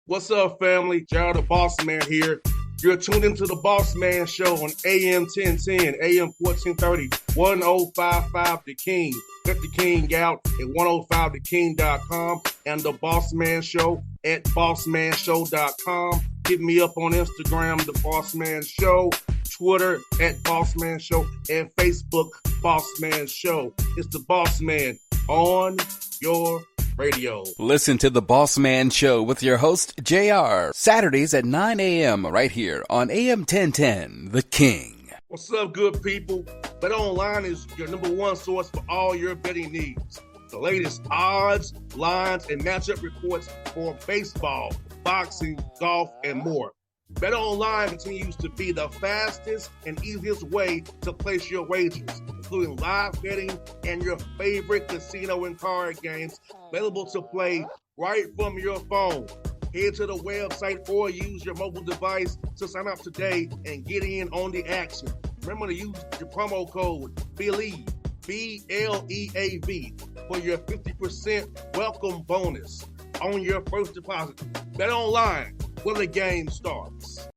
What's up, family? Gerald the Bossman here. You're tuned into the Bossman Show on AM 1010, AM 1430, 1055 The King. Let the King out at 105theking.com and the Bossman Show at bossmanshow.com. Hit me up on Instagram, The Bossman Show, Twitter at Bossman Show, and Facebook, Bossman Show. It's the Bossman on your radio. Listen to the Bossman Show with your host, JR, Saturdays at 9 a.m. right here on AM 1010, The King. What's up, good people? BetOnline is your number one source for all your betting needs. The latest odds, lines, and matchup reports for baseball, boxing, golf, and more. BetOnline continues to be the fastest and easiest way to place your wagers, including live betting and your favorite casino and card games available to play right from your phone. Head to the website or use your mobile device to sign up today and get in on the action. Remember to use your promo code BELIEVE, B-L-E-A-V, for your 50% welcome bonus on your first deposit. BetOnline, where the game starts.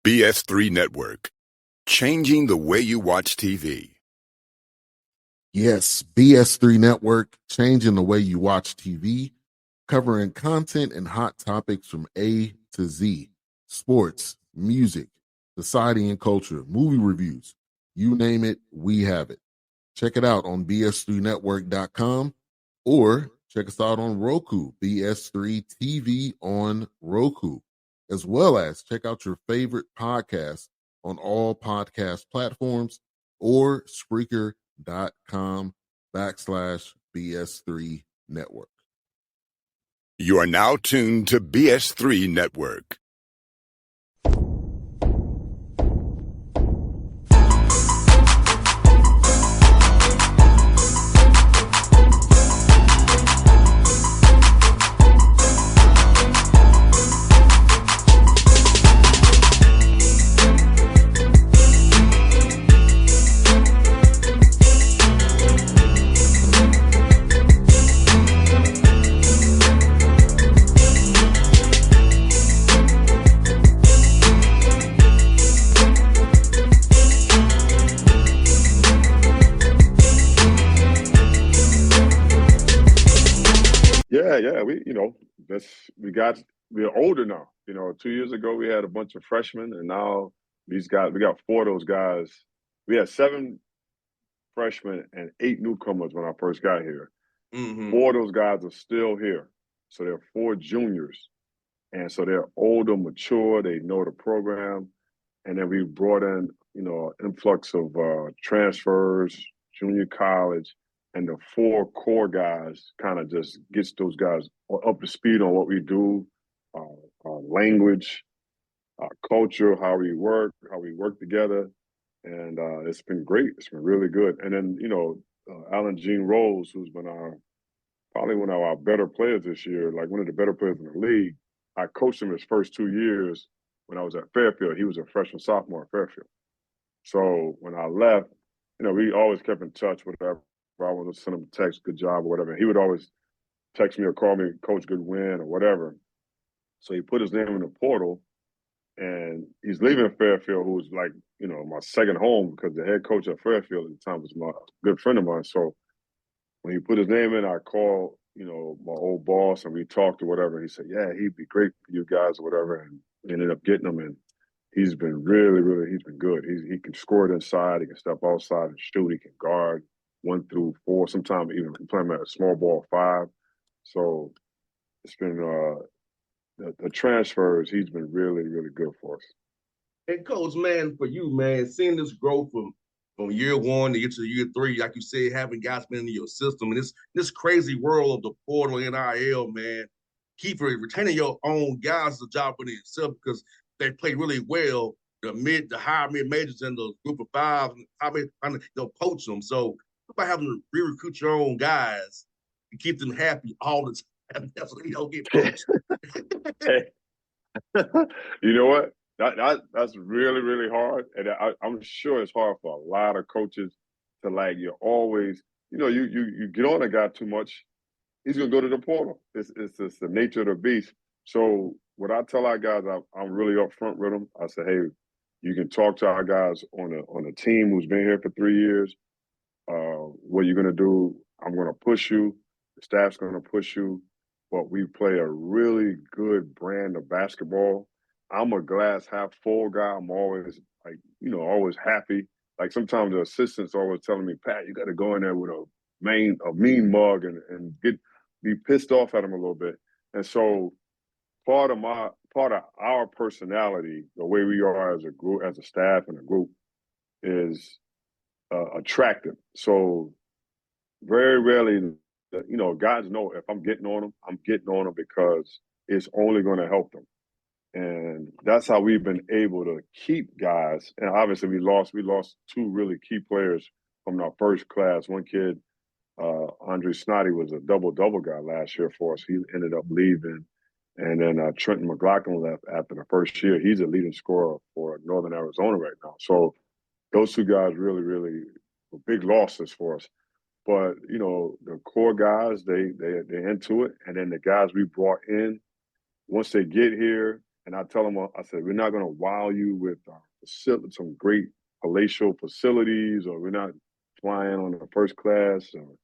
BS3 Network, changing the way you watch TV. Yes, BS3 Network, changing the way you watch TV, covering content and hot topics from A to Z, sports, music, society and culture, movie reviews, you name it, we have it. Check it out on bs3network.com or check us out on Roku, BS3 TV on Roku, as well as check out your favorite podcasts on all podcast platforms or Spreaker.com/BS3 Network. You are now tuned to BS3 Network. Yeah, we're older now. 2 years ago we had a bunch of freshmen, and now we got four of those guys. We had 7 freshmen and 8 newcomers when I first got here. Mm-hmm. 4 of those guys are still here, so there are 4 juniors, and so they're older, mature. They know the program, and then we brought in an influx of transfers, junior college. And the 4 core guys kind of just gets those guys up to speed on what we do, our language, our culture, how we work together. And it's been great. It's been really good. And then, Alan Jean Rose, who's been probably one of our better players this year, like one of the better players in the league. I coached him his first 2 years when I was at Fairfield. He was a freshman, sophomore at Fairfield. So when I left, we always kept in touch, whatever. I would send him a text, good job, or whatever. He would always text me or call me, Coach, good win, or whatever. So he put his name in the portal, and he's leaving Fairfield, who was like, my second home, because the head coach at Fairfield at the time was my good friend of mine. So when he put his name in, I called, my old boss, and we talked or whatever. He said, yeah, he'd be great for you guys or whatever, and we ended up getting him, and he's been really, really, he's been good. He can score it inside, he can step outside and shoot, he can guard 1 through 4, sometimes even playing at a small ball 5. So it's been the transfers. He's been really, really good for us. And Coach, man, for you, man, seeing this growth from year 1 to get to year 3, like you said, having guys been in your system, and this crazy world of the portal NIL, man, retaining your own guys is a job in itself because they play really well. The high mid majors and the group of 5, they'll poach them. So about having to re-recruit your own guys and keep them happy all the time. That's what they don't get poached. Hey. You know what? That's really, really hard. And I'm sure it's hard for a lot of coaches to, like, you're always, you get on a guy too much, he's going to go to the portal. It's the nature of the beast. So what I tell our guys, I'm really upfront with them. I say, hey, you can talk to our guys on a team who's been here for 3 years. What you're gonna do, I'm gonna push you. The staff's gonna push you, but we play a really good brand of basketball. I'm a glass half full guy. I'm always always happy. Like sometimes the assistants always telling me, Pat, you got to go in there with a mean mug and be pissed off at them a little bit. And so part of our personality, the way we are as a group, as a staff and a group, is attractive. So very rarely, guys know if I'm getting on them because it's only going to help them. And that's how we've been able to keep guys. And obviously we lost 2 really key players from our first class. One kid, Andre Snoddy, was a double-double guy last year for us. He ended up leaving. And then Trenton McLaughlin left after the first year. He's a leading scorer for Northern Arizona right now. So those 2 guys really, really were big losses for us. But, the core guys, they're into it. And then the guys we brought in, once they get here, and I tell them, I said, we're not going to wow you with some great palatial facilities, or we're not flying on a first class or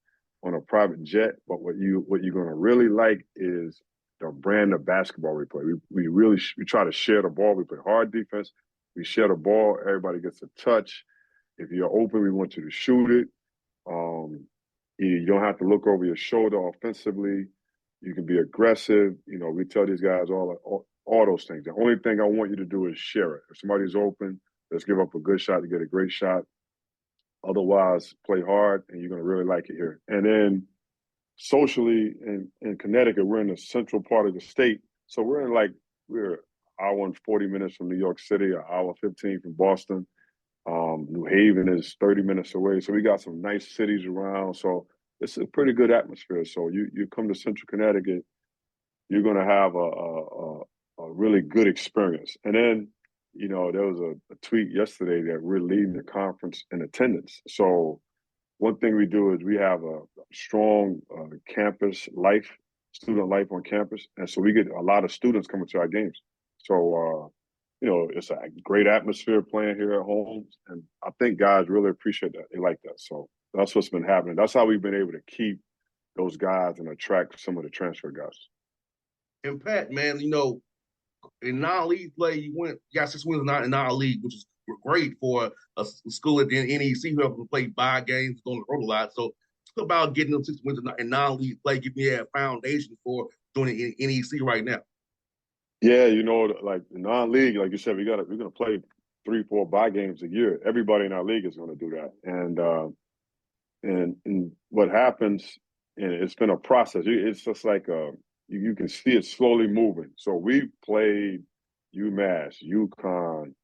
on a private jet. But what you're going to really like is the brand of basketball we play. We try to share the ball. We play hard defense. We share the ball. Everybody gets a touch. If you're open, we want you to shoot it. You don't have to look over your shoulder offensively. You can be aggressive. We tell these guys all those things. The only thing I want you to do is share it. If somebody's open, let's give up a good shot to get a great shot. Otherwise, play hard, and you're going to really like it here. And then socially in Connecticut, we're in the central part of the state. So we're an hour and 40 minutes from New York City, an hour 15 from Boston. New Haven is 30 minutes away. So we got some nice cities around. So it's a pretty good atmosphere. So you come to Central Connecticut, you're going to have a really good experience. And then, there was a tweet yesterday that we're leading the conference in attendance. So one thing we do is we have a strong campus life, student life on campus. And so we get a lot of students coming to our games. So, it's a great atmosphere playing here at home. And I think guys really appreciate that. They like that. So that's what's been happening. That's how we've been able to keep those guys and attract some of the transfer guys. And Pat, man, in non-league play, you got 6 wins in non-league, which is great for a school at the NEC who have to play 5 games, going to the road a lot. So talk about getting them 6 wins in non-league play, giving you a foundation for doing it in NEC right now. Yeah, like the non-league, like you said, we're gonna play 3, 4 bye games a year. Everybody in our league is going to do that, and what happens, and it's been a process. It's just like you can see it slowly moving. So we played UMass, UConn,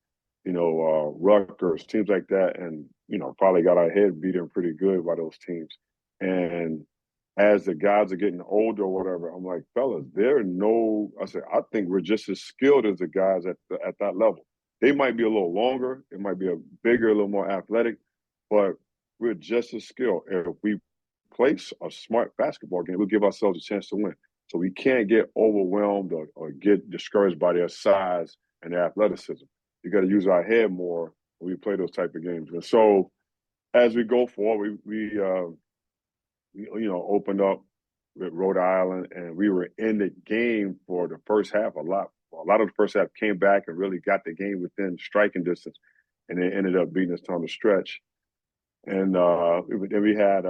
Rutgers, teams like that, and probably got our head beaten pretty good by those teams. And as the guys are getting older or whatever, I'm like, fellas, I think we're just as skilled as the guys at that level. They might be a little longer, it might be a bigger, a little more athletic, but we're just as skilled. If we play a smart basketball game, we'll give ourselves a chance to win. So we can't get overwhelmed or get discouraged by their size and their athleticism. You got to use our head more when we play those type of games. And so as we go forward, we opened up with Rhode Island, and we were in the game for the first half a lot. A lot of the first half came back and really got the game within striking distance, and they ended up beating us down the stretch. And then we had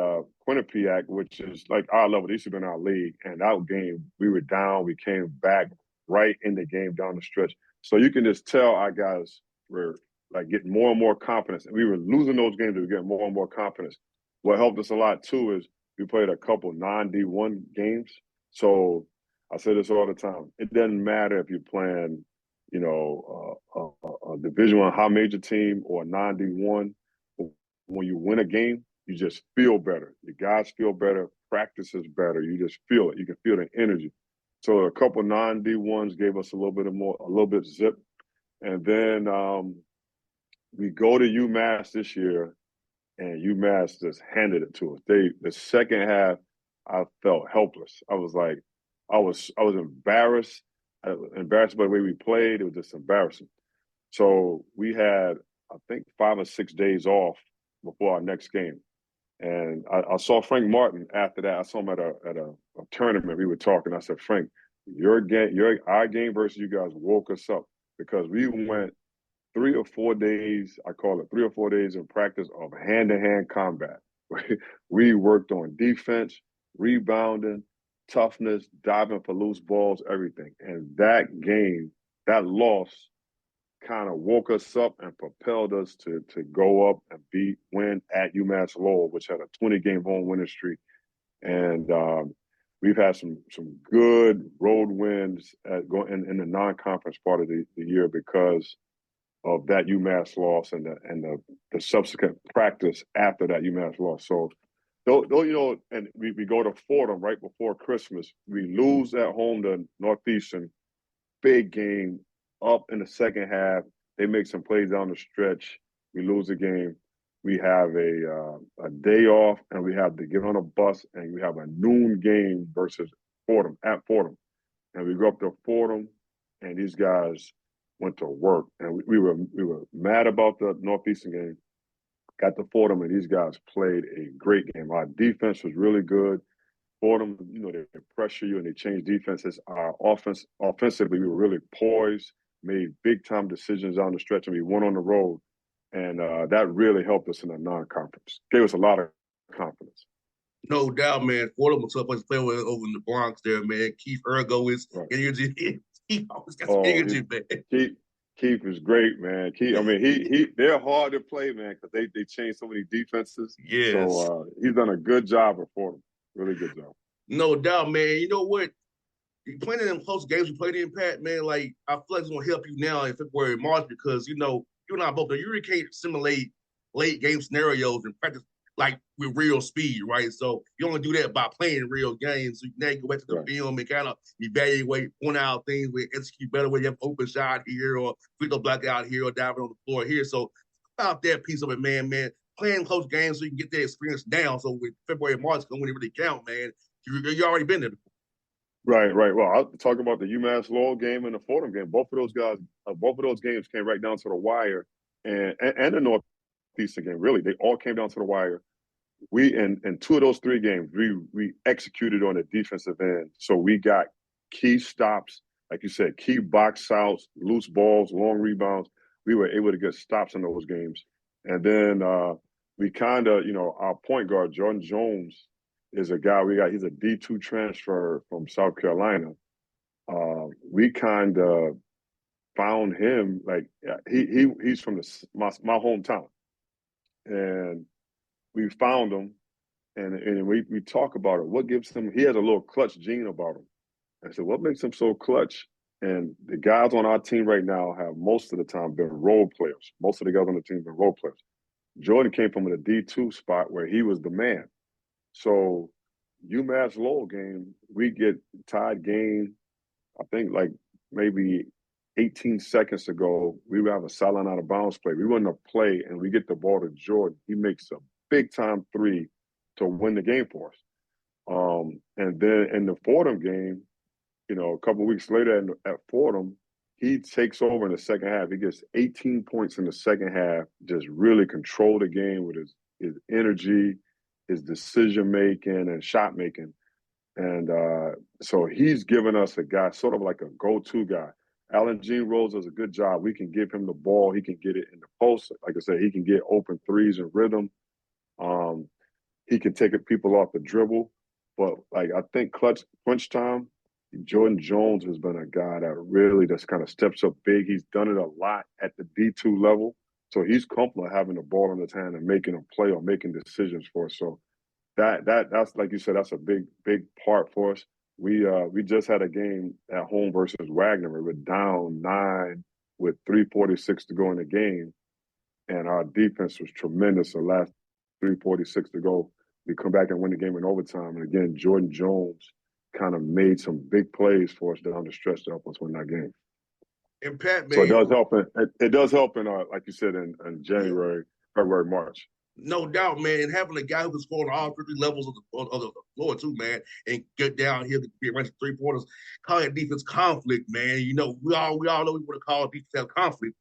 Quinnipiac, which is like our level. They used to be in our league, and that game we were down. We came back right in the game down the stretch. So you can just tell our guys were like getting more and more confidence, and we were losing those games. We were getting more and more confidence. What helped us a lot too is we played a couple non-D1 games. So I say this all the time. It doesn't matter if you're playing, a Division I high major team or a non-D1. When you win a game, you just feel better. The guys feel better. Practice is better. You just feel it. You can feel the energy. So a couple non-D1s gave us a little bit zip. And then we go to UMass this year, and UMass just handed it to us. The second half, I felt helpless. I was embarrassed. embarrassed by the way we played. It was just embarrassing. So we had, I think, 5 or 6 days off before our next game. And I saw Frank Martin after that. I saw him at a tournament. We were talking. I said, Frank, our game versus you guys woke us up because we went 3 or 4 days. I call it 3 or 4 days in practice of hand-to-hand combat. We worked on defense, rebounding, toughness, diving for loose balls, everything. And that game, that loss, kind of woke us up and propelled us to go up and win at UMass Lowell, which had a 20-game home winning streak. And we've had some good road wins in the non-conference part of the year because of that UMass loss and the subsequent practice after that UMass loss. So, though and we go to Fordham right before Christmas. We lose at home to Northeastern, big game. Up in the second half, they make some plays down the stretch. We lose the game. We have a day off, and we have to get on a bus, and we have a noon game versus Fordham at Fordham. And we go up to Fordham, and these guys went to work, and we were mad about the Northeastern game. Got to Fordham, and these guys played a great game. Our defense was really good. Fordham, they pressure you and they change defenses. Our offensively, we were really poised, made big-time decisions down the stretch, and we went on the road. And that really helped us in the non-conference. Gave us a lot of confidence. No doubt, man. Fordham was tough to play with over in the Bronx there, man. Keith Ergo is energy. He always got some energy, man. Keith is great, man. They're hard to play, man, because they change so many defenses. Yes. So he's done a good job at Fordham. Really good job. No doubt, man. You know what? You playing in them close games you played in, Pat, man, like, I feel like it's going to help you now in February and March because, you and I both know you really can't simulate late game scenarios and practice, like, with real speed, right? So you only do that by playing real games. So now you go back to the film and kind of evaluate, point out things where execute better, where you have open shot here or free throw block out here or diving on the floor here. So about that piece of it, man. Playing close games so you can get that experience down. So with February and March, when it really count, man, you already been there before. Right. Well, I'll talk about the UMass Lowell game and the Fordham game. Both of those games came right down to the wire, and the Northeastern game. Really, they all came down to the wire. We in 2 of those 3 games, we executed on the defensive end. So we got key stops, like you said, key box outs, loose balls, long rebounds. We were able to get stops in those games, and then we kind of, our point guard Jordan Jones is a guy he's a D2 transfer from South Carolina. We kind of found him, like he's from my hometown, and we found him, and we talk about it. What gives him? He has a little clutch gene about him. I said, what makes him so clutch? And the guys on our team right now have most of the time been role players. Most of the guys on the team have been role players. Jordan came from a D2 spot where he was the man. So UMass Lowell game, we get tied game, I think like maybe 18 seconds to go, we would have a silent out of bounds play. We run a play and we get the ball to Jordan. He makes a big time 3 to win the game for us. And then in the Fordham game, a couple of weeks later at Fordham, he takes over in the second half. He gets 18 points in the second half, just really control the game with his energy, his decision-making and shot-making. And so he's given us a guy, sort of like a go-to guy. Alan Jean Rose does a good job. We can give him the ball. He can get it in the post. Like I said, he can get open threes and rhythm. He can take people off the dribble. But, like, I think crunch time, Jordan Jones has been a guy that really just kind of steps up big. He's done it a lot at the D2 level. So he's comfortable having the ball in his hand and making a play or making decisions for us. So that's like you said, that's a big part for us. We just had a game at home versus Wagner. We were down 9 with 3:46 to go in the game, and our defense was tremendous. The last 3:46 to go, we come back and win the game in overtime. And again, Jordan Jones kind of made some big plays for us down the stretch to help us win that game. And Pat, man, so it does help. It does help in like you said, in January, February, March. No doubt, man. And having a guy who can score on all 50 levels of the floor, too, man, and get down here to be around 3 quarters, call that defense conflict, man. You know, we all know we want to call defense have conflict.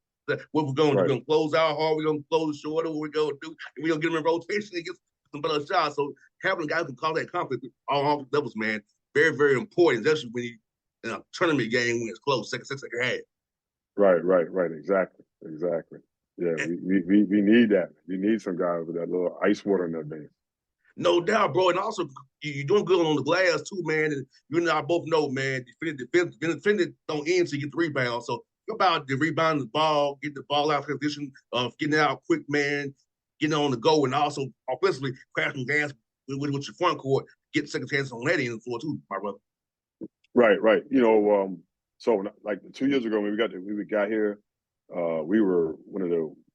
What we're going to do, we're Right. going to close out hard, we're going to close shorter, what we're going to do, and we're going to get them in rotation and get some better shots. So having a guy who can call that conflict on all levels, man, very, very important, especially when you in a tournament game when it's close, second half. Right. Exactly. Yeah, we need that. We need some guys with that little ice water in their veins. No doubt, bro. And also, you're doing good on the glass too, man. And you and I both know, man, defending don't end until you get the rebound. So think about the rebounding the ball, getting the ball out of position, getting it out quick, man, getting on the go, and also offensively crashing gas with your front court, get second chances on that end of the floor too, my brother. Right. You know, so like 2 years ago when we got here, we were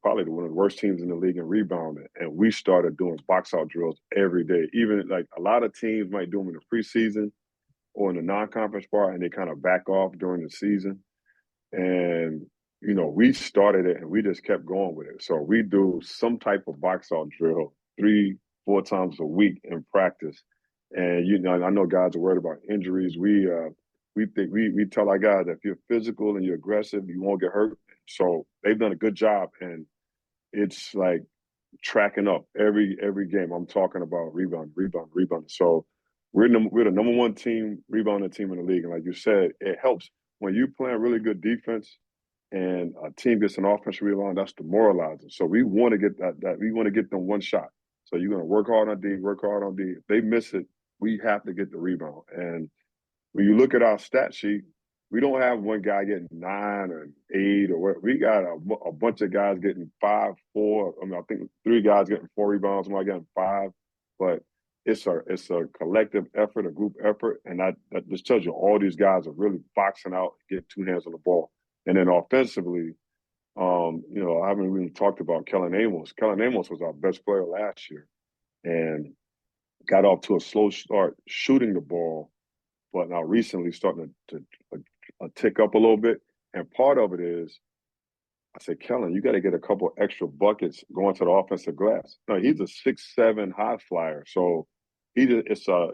probably one of the worst teams in the league in rebounding, and we started doing box out drills every day. Even like a lot of teams might do them in the preseason or in the non-conference part, and they kind of back off during the season. And you know, we started it and we just kept going with it. So we do some type of box out drill 3-4 times a week in practice. And you know, I know guys are worried about injuries. We tell our guys that if you're physical and you're aggressive, you won't get hurt. So they've done a good job, and it's like tracking up every game. I'm talking about rebound. So we're the number one rebounding team in the league. And like you said, it helps when you playing really good defense and a team gets an offensive rebound. That's demoralizing. So we want to get that we want to get them one shot. So you're going to work hard on D, work hard on D. If they miss it, we have to get the rebound. And when you look at our stat sheet, we don't have one guy getting 9 or 8 or what. We got a bunch of guys getting 5, 4. I mean, I think 3 guys getting 4 rebounds, somebody getting 5. But it's a collective effort, a group effort, and that just tells you all these guys are really boxing out, get 2 hands on the ball. And then offensively, you know, I haven't really talked about Kellen Amos. Kellen Amos was our best player last year, and got off to a slow start shooting the ball, but now recently starting to tick up a little bit. And part of it is, I said, Kellen, you got to get a couple extra buckets going to the offensive glass. No, he's a 6'7" high flyer, so you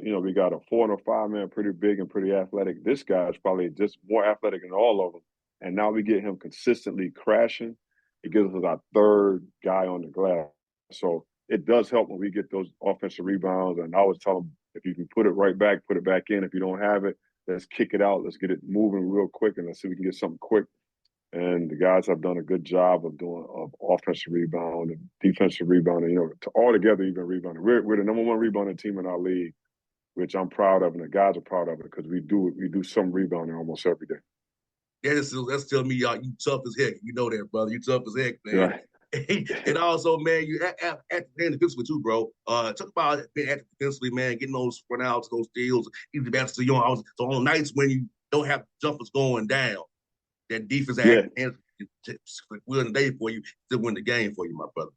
know, we got a 4 and a 5 man, pretty big and pretty athletic. This guy's probably just more athletic than all of them. And now we get him consistently crashing. It gives us our third guy on the glass. So it does help when we get those offensive rebounds. And I always tell them, if you can put it right back, put it back in. If you don't have it, let's kick it out. Let's get it moving real quick, and let's see if we can get something quick. And the guys have done a good job of offensive rebound and defensive rebounding. You know, all together, even rebounding. We're the number one rebounding team in our league, which I'm proud of, and the guys are proud of it because we do some rebounding almost every day. Yeah, that's telling me y'all you tough as heck. You know that, brother. You tough as heck, man. Right. And also, man, you active defensively too, bro. Talk about being active defensively, man, getting those run outs, those steals, easy baskets. So on nights when you don't have jumpers going down, that defense Yeah. win the day for you, still win the game for you, my brother.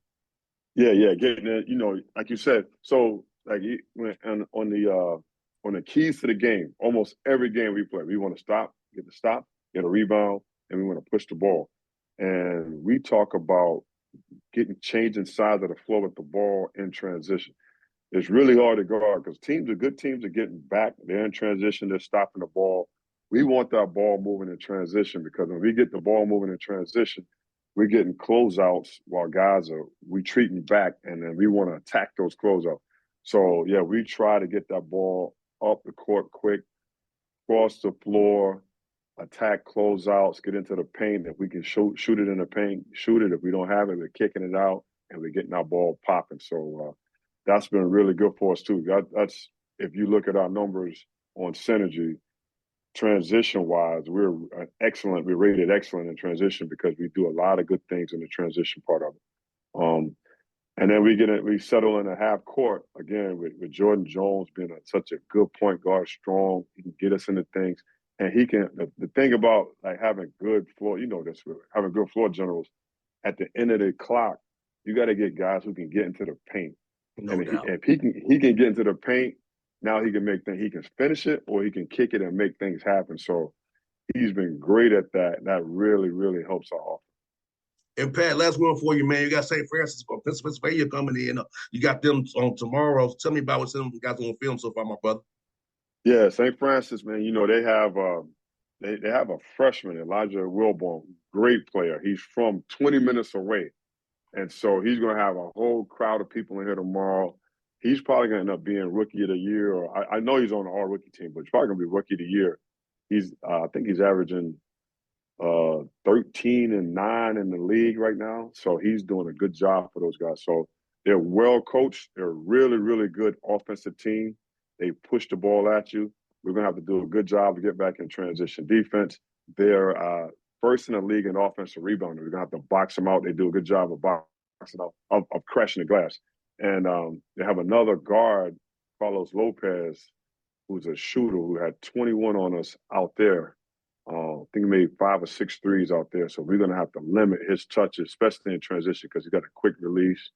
Yeah. Getting it, you know, like you said. So like on the keys to the game, almost every game we play, we want to stop, get a rebound, and we want to push the ball. And we talk about changing sides of the floor with the ball in transition. It's really hard to guard because good teams are getting back. They're in transition. They're stopping the ball. We want that ball moving in transition because when we get the ball moving in transition, we're getting closeouts while guys are retreating back, and then we want to attack those closeouts. So, yeah, we try to get that ball up the court quick, cross the floor, attack closeouts, get into the paint. If we can shoot it in the paint, shoot it. If we don't have it, we're kicking it out, and we're getting our ball popping. So that's been really good for us, too. That's if you look at our numbers on Synergy, transition-wise, we're excellent. We're rated excellent in transition because we do a lot of good things in the transition part of it. And then we settle in a half court again with Jordan Jones being such a good point guard, strong. He can get us into things, and he can. The thing about like having good floor, you know this, having good floor generals. At the end of the clock, you got to get guys who can get into the paint. No doubt. If he can get into the paint, now he can make things. He can finish it, or he can kick it and make things happen. So he's been great at that. And that really, really helps our offense. And Pat, last word for you, man. You got St. Francis from Pennsylvania coming in. You got them on tomorrow. Tell me about what some guys on film so far, my brother. Yeah, St. Francis, man. You know they have they have a freshman, Elijah Wilborn, great player. He's from 20 minutes away, and so he's going to have a whole crowd of people in here tomorrow. He's probably going to end up being rookie of the year, or I know he's on the all rookie team, but he's probably going to be rookie of the year. He's I think he's averaging 13-9 in the league right now. So he's doing a good job for those guys. So they're well coached. They're a really, really good offensive team. They push the ball at you. We're going to have to do a good job to get back in transition defense. They're first in the league in offensive rebounding. We're going to have to box them out. They do a good job of boxing out, of crashing the glass. And they have another guard, Carlos Lopez, who's a shooter who had 21 on us out there. I think he made 5 or 6 threes out there. So we're going to have to limit his touches, especially in transition, because he's got a quick release.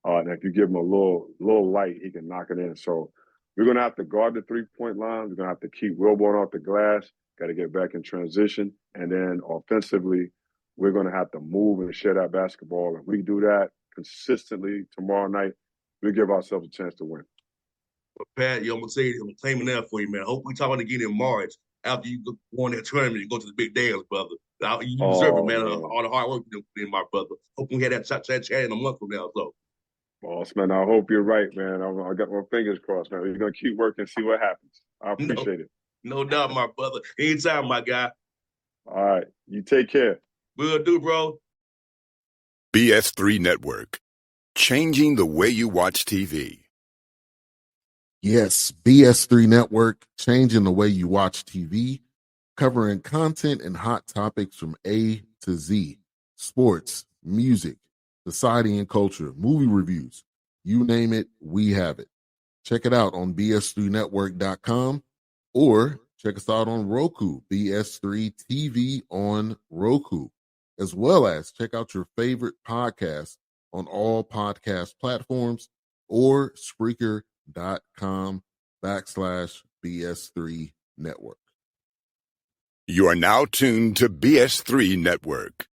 And if you give him a little light, he can knock it in. So we're going to have to guard the three-point line. We're going to have to keep Wilborn off the glass. Got to get back in transition. And then offensively, we're going to have to move and share that basketball. If we do that consistently tomorrow night, we give ourselves a chance to win. Pat, I'm going to say, I'm claiming that for you, man. I hope we talk again in March after you won that tournament and go to the big dance, brother. You deserve it, man. All the hard work you did, my brother. Hope we had that chat in a month from now, so. Bossman, I hope you're right, man. I got my fingers crossed, man. We're going to keep working and see what happens. I appreciate it. No doubt, my brother. Anytime, my guy. All right. You take care. Will do, bro. BS3 Network. Changing the way you watch TV. Yes, BS3 Network, changing the way you watch TV, covering content and hot topics from A to Z, sports, music, society and culture, movie reviews, you name it, we have it. Check it out on bs3network.com or check us out on Roku, BS3 TV on Roku, as well as check out your favorite podcast on all podcast platforms or Spreaker.com/BS3 Network. You are now tuned to BS3 Network.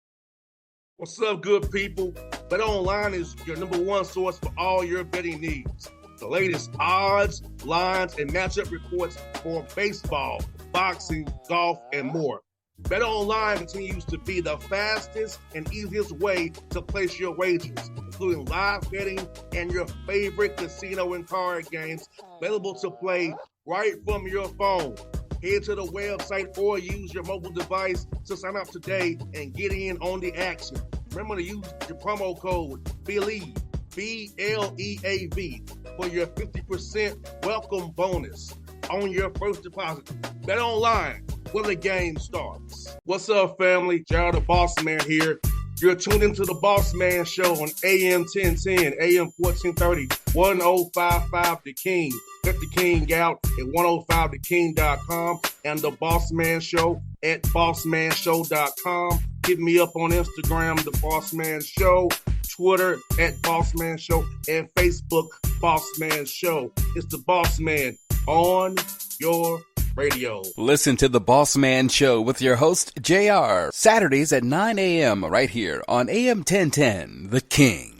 What's up, good people? Bet Online is your number one source for all your betting needs. The latest odds, lines, and matchup reports for baseball, boxing, golf, and more. Bet Online continues to be the fastest and easiest way to place your wagers, including live betting and your favorite casino and card games available to play right from your phone. Head to the website or use your mobile device to sign up today and get in on the action. Remember to use your promo code BELIEVE, BLEAV, for your 50% welcome bonus on your first deposit. Bet Online, where the game starts. What's up, family? Gerald the Bossman here. You're tuned into the Bossman Show on AM 1010, AM 1430, 1055 The King. Check The King out at 105theking.com and the Bossman Show at bossmanshow.com. Hit me up on Instagram, The Bossman Show, Twitter at Bossman Show, and Facebook, Bossman Show. It's the Bossman on your radio. Listen to The Bossman Show with your host, JR, Saturdays at 9 a.m. right here on AM 1010, The King.